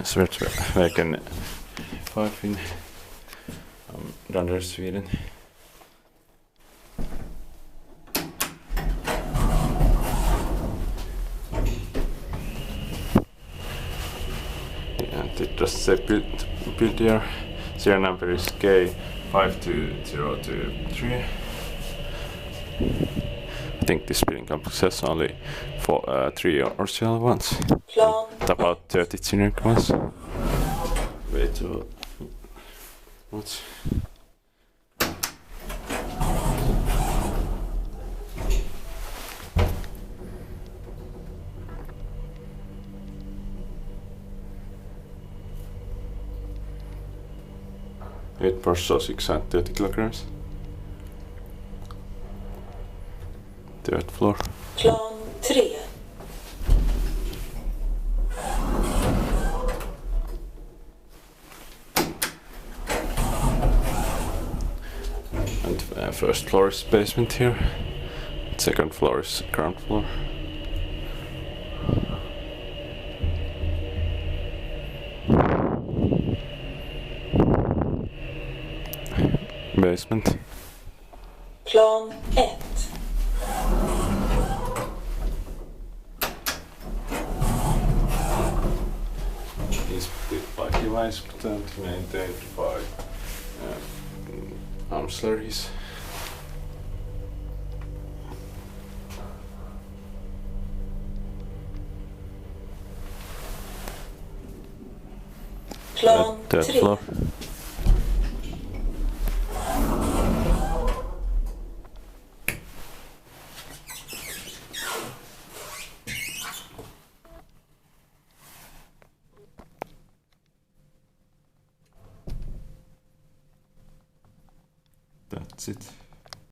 Svärdvägen 5 in Danderyd, Sweden. And it just says build here. Serial number is K52023. I think this building complex has only 3 original ones. About 30 generic ones. Way too much. Eight per so 630 kilograms. Third floor. Plan 3. And first floor is basement here. Second floor is ground floor. Basement. Plan 1. Is built by device and maintained by auxiliaries. Plan Third 3. floor. That's it.